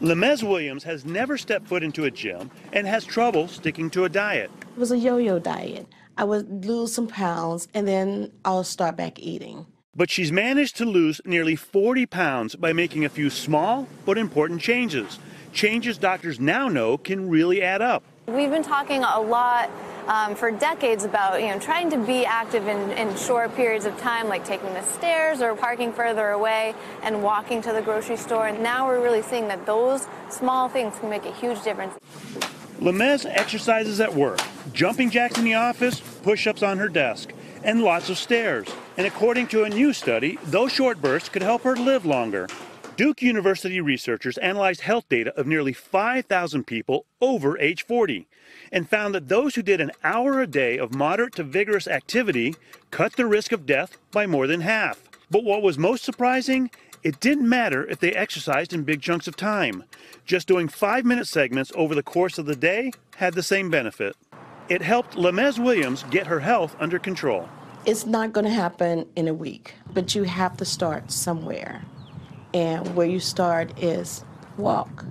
Lemez Williams has never stepped foot into a gym and has trouble sticking to a diet. It was a yo-yo diet. I would lose some pounds and then I'll start back eating. But she's managed to lose nearly 40 pounds by making a few small but important changes. Changes doctors now know can really add up. We've been talking a lot for decades about trying to be active in short periods of time, like taking the stairs or parking further away and walking to the grocery store. And now we're really seeing that those small things can make a huge difference. Lemez exercises at work, jumping jacks in the office, push-ups on her desk, and lots of stairs. And according to a new study, those short bursts could help her live longer. Duke University researchers analyzed health data of nearly 5,000 people over age 40 and found that those who did an hour a day of moderate to vigorous activity cut the risk of death by more than half. But what was most surprising? It didn't matter if they exercised in big chunks of time. Just doing 5-minute segments over the course of the day had the same benefit. It helped Lemez Williams get her health under control. It's not going to happen in a week, but you have to start somewhere. And where you start is walk.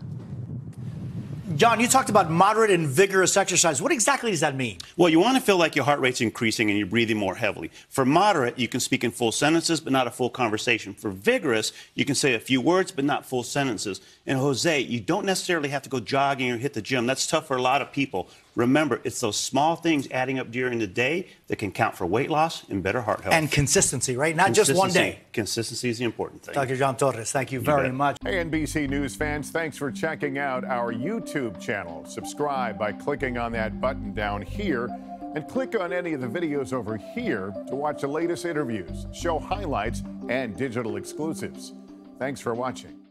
John, you talked about moderate and vigorous exercise. What exactly does that mean? Well, you want to feel like your heart rate's increasing and you're breathing more heavily. For moderate, you can speak in full sentences, but not a full conversation. For vigorous, you can say a few words, but not full sentences. And Jose, you don't necessarily have to go jogging or hit the gym. That's tough for a lot of people. Remember, it's those small things adding up during the day that can count for weight loss and better heart health. And consistency, right? Not just one day. Consistency is the important thing. Dr. John Torres, thank you very much. Hey, NBC News fans, thanks for checking out our YouTube channel. Subscribe by clicking on that button down here and click on any of the videos over here to watch the latest interviews, show highlights, and digital exclusives. Thanks for watching.